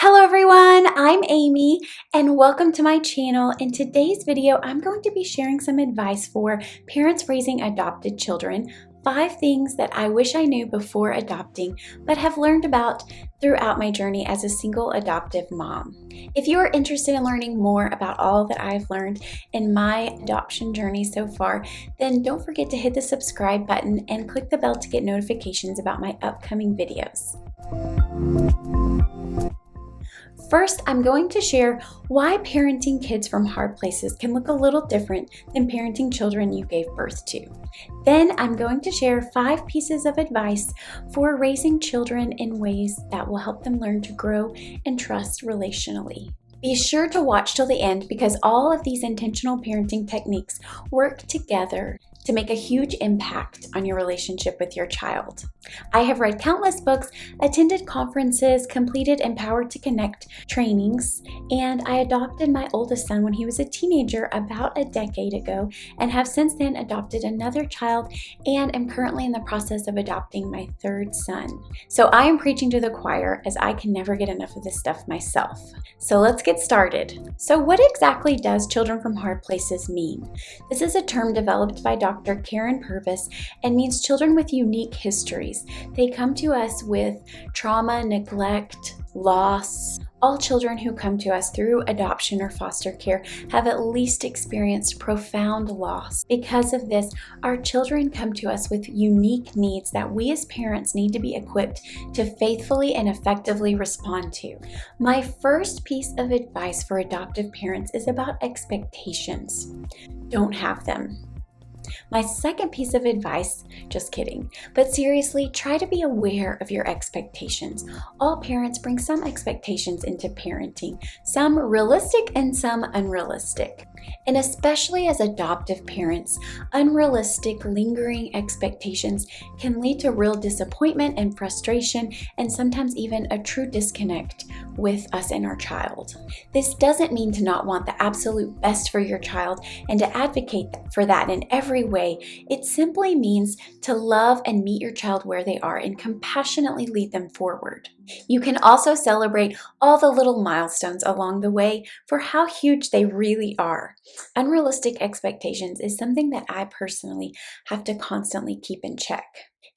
Hello everyone, I'm Amy and welcome to my channel. In today's video, I'm going to be sharing some advice for parents raising adopted children, 5 things that I wish I knew before adopting, but have learned about throughout my journey as a single adoptive mom. If you are interested in learning more about all that I've learned in my adoption journey so far, then don't forget to hit the subscribe button and click the bell to get notifications about my upcoming videos. First, I'm going to share why parenting kids from hard places can look a little different than parenting children you gave birth to. Then I'm going to share 5 pieces of advice for raising children in ways that will help them learn to grow and trust relationally. Be sure to watch till the end because all of these intentional parenting techniques work together to make a huge impact on your relationship with your child. I have read countless books, attended conferences, completed Empowered to Connect trainings, and I adopted my oldest son when he was a teenager about a decade ago and have since then adopted another child and am currently in the process of adopting my 3rd son. So I am preaching to the choir as I can never get enough of this stuff myself. So let's get started. So what exactly does children from hard places mean? This is a term developed by Dr. Karen Purvis and means children with unique histories. They come to us with trauma, neglect, loss. All children who come to us through adoption or foster care have at least experienced profound loss. Because of this, our children come to us with unique needs that we as parents need to be equipped to faithfully and effectively respond to. My first piece of advice for adoptive parents is about expectations. Don't have them. My second piece of advice, just kidding, but seriously, try to be aware of your expectations. All parents bring some expectations into parenting, some realistic and some unrealistic. And especially as adoptive parents, unrealistic, lingering expectations can lead to real disappointment and frustration, and sometimes even a true disconnect with us and our child. This doesn't mean to not want the absolute best for your child and to advocate for that in every way. It simply means to love and meet your child where they are and compassionately lead them forward. You can also celebrate all the little milestones along the way for how huge they really are. Unrealistic expectations is something that I personally have to constantly keep in check.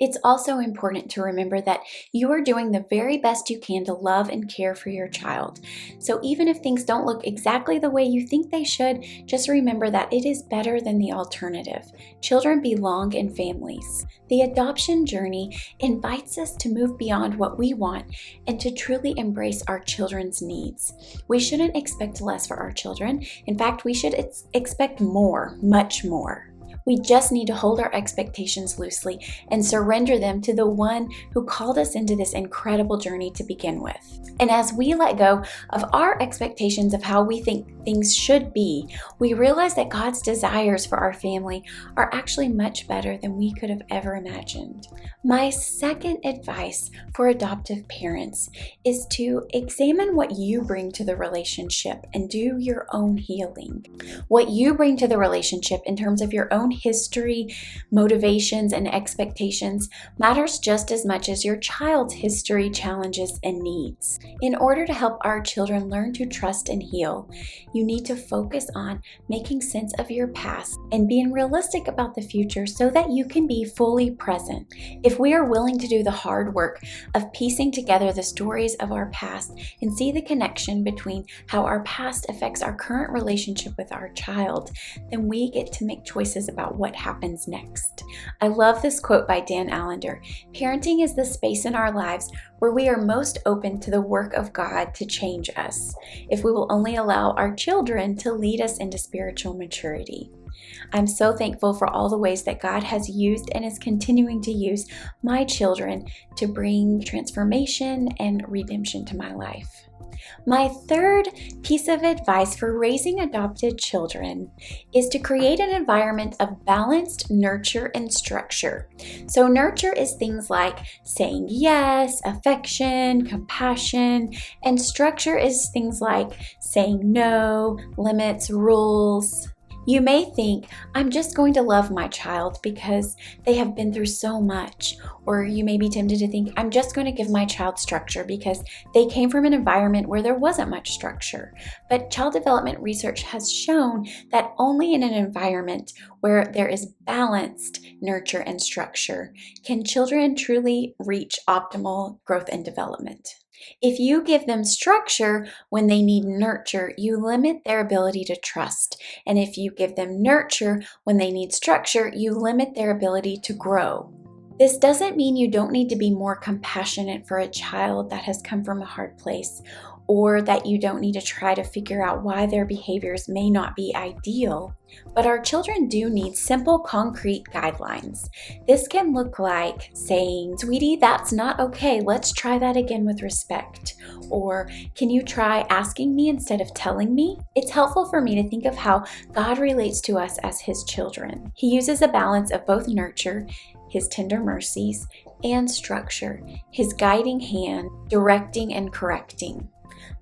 It's also important to remember that you are doing the very best you can to love and care for your child. So even if things don't look exactly the way you think they should, just remember that it is better than the alternative. Children belong in families. The adoption journey invites us to move beyond what we want and to truly embrace our children's needs. We shouldn't expect less for our children. In fact, we should expect more, much more. We just need to hold our expectations loosely and surrender them to the one who called us into this incredible journey to begin with. And as we let go of our expectations of how we think things should be, we realize that God's desires for our family are actually much better than we could have ever imagined. My second advice for adoptive parents is to examine what you bring to the relationship and do your own healing. What you bring to the relationship in terms of your own history, motivations, and expectations matters just as much as your child's history, challenges, and needs. In order to help our children learn to trust and heal, you need to focus on making sense of your past and being realistic about the future so that you can be fully present. If we are willing to do the hard work of piecing together the stories of our past and see the connection between how our past affects our current relationship with our child, then we get to make choices about what happens next. I love this quote by Dan Allender. Parenting is the space in our lives where we are most open to the work of God to change us, if we will only allow our children to lead us into spiritual maturity. I'm so thankful for all the ways that God has used and is continuing to use my children to bring transformation and redemption to my life. My third piece of advice for raising adopted children is to create an environment of balanced nurture and structure. So nurture is things like saying yes, affection, compassion, and structure is things like saying no, limits, rules. You may think, I'm just going to love my child because they have been through so much. Or you may be tempted to think, I'm just going to give my child structure because they came from an environment where there wasn't much structure. But child development research has shown that only in an environment where there is balanced nurture and structure can children truly reach optimal growth and development. If you give them structure when they need nurture, you limit their ability to trust. And if you give them nurture when they need structure, you limit their ability to grow. This doesn't mean you don't need to be more compassionate for a child that has come from a hard place, or that you don't need to try to figure out why their behaviors may not be ideal. But our children do need simple, concrete guidelines. This can look like saying, sweetie, that's not okay. Let's try that again with respect. Or can you try asking me instead of telling me? It's helpful for me to think of how God relates to us as His children. He uses a balance of both nurture, His tender mercies, and structure, His guiding hand, directing and correcting.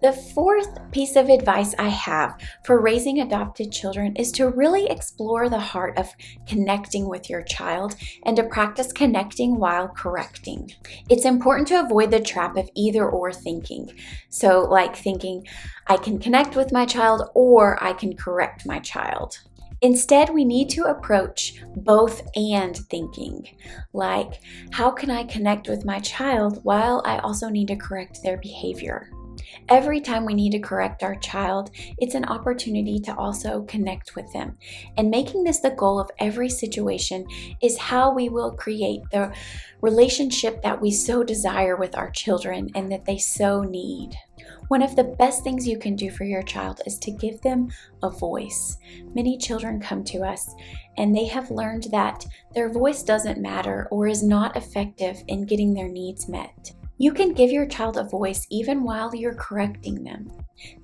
The fourth piece of advice I have for raising adopted children is to really explore the heart of connecting with your child and to practice connecting while correcting. It's important to avoid the trap of either or thinking. So like thinking, I can connect with my child or I can correct my child. Instead, we need to approach both and thinking, like, how can I connect with my child while I also need to correct their behavior? Every time we need to correct our child, it's an opportunity to also connect with them. And making this the goal of every situation is how we will create the relationship that we so desire with our children and that they so need. One of the best things you can do for your child is to give them a voice. Many children come to us and they have learned that their voice doesn't matter or is not effective in getting their needs met. You can give your child a voice even while you're correcting them.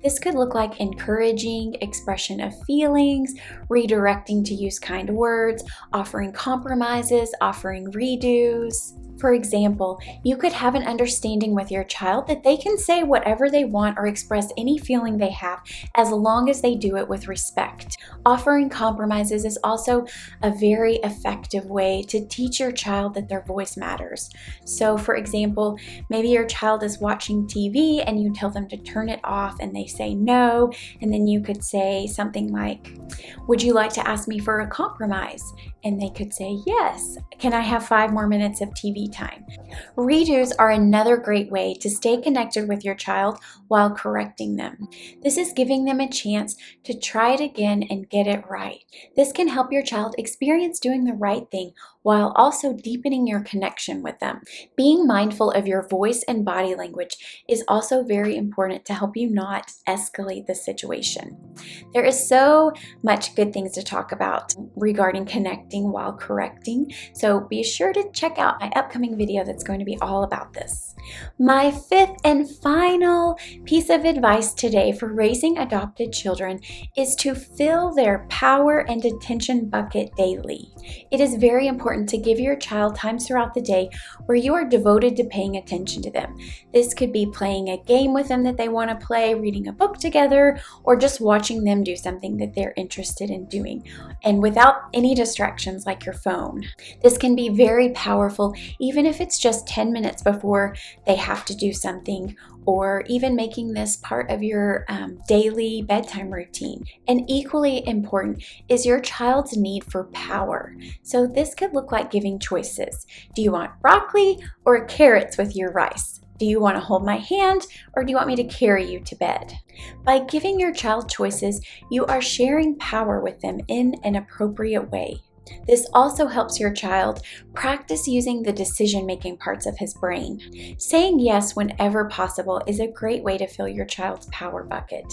This could look like encouraging expression of feelings, redirecting to use kind words, offering compromises, offering redos. For example, you could have an understanding with your child that they can say whatever they want or express any feeling they have as long as they do it with respect. Offering compromises is also a very effective way to teach your child that their voice matters. So for example, maybe your child is watching TV and you tell them to turn it off and they say no, and then you could say something like, would you like to ask me for a compromise? And they could say, yes. Can I have 5 more minutes of TV time? Redos are another great way to stay connected with your child while correcting them. This is giving them a chance to try it again and get it right. This can help your child experience doing the right thing while also deepening your connection with them. Being mindful of your voice and body language is also very important to help you not escalate the situation. There is so much good things to talk about regarding connecting while correcting, so be sure to check out my upcoming video that's going to be all about this. My fifth and final piece of advice today for raising adopted children is to fill their power and attention bucket daily. It is very important to give your child times throughout the day where you are devoted to paying attention to them. This could be playing a game with them that they want to play, reading a book together, or just watching them do something that they're interested in doing, and without any distractions like your phone. This can be very powerful, even if it's just 10 minutes before they have to do something, or even making this part of your daily bedtime routine. And equally important is your child's need for power. So this could look like giving choices. Do you want broccoli or carrots with your rice? Do you want to hold my hand or do you want me to carry you to bed? By giving your child choices, you are sharing power with them in an appropriate way. This also helps your child practice using the decision-making parts of his brain. Saying yes whenever possible is a great way to fill your child's power bucket.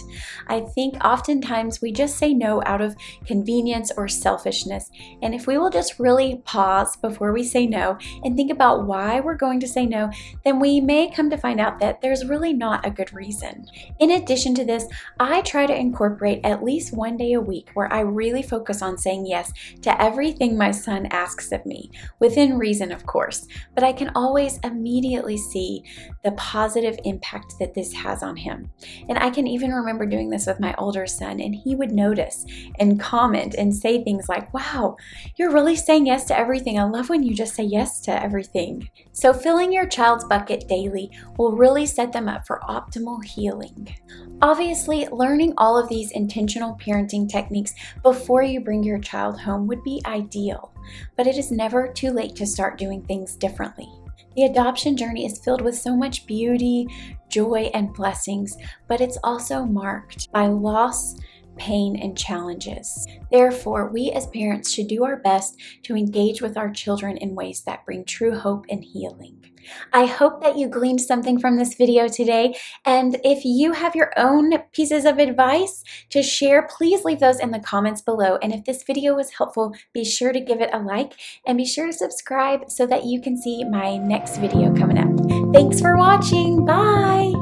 I think oftentimes we just say no out of convenience or selfishness, and if we will just really pause before we say no and think about why we're going to say no, then we may come to find out that there's really not a good reason. In addition to this, I try to incorporate at least one day a week where I really focus on saying yes to every everything my son asks of me, within reason, of course, but I can always immediately see the positive impact that this has on him. And I can even remember doing this with my older son, and he would notice and comment and say things like, "Wow, you're really saying yes to everything. I love when you just say yes to everything." So filling your child's bucket daily will really set them up for optimal healing. Obviously, learning all of these intentional parenting techniques before you bring your child home would be ideal, but it is never too late to start doing things differently. The adoption journey is filled with so much beauty, joy, and blessings, but it's also marked by loss, pain, and challenges. Therefore, we as parents should do our best to engage with our children in ways that bring true hope and healing. I hope that you gleaned something from this video today, and if you have your own pieces of advice to share, please leave those in the comments below. And if this video was helpful, be sure to give it a like and be sure to subscribe so that you can see my next video coming up. Thanks for watching. Bye!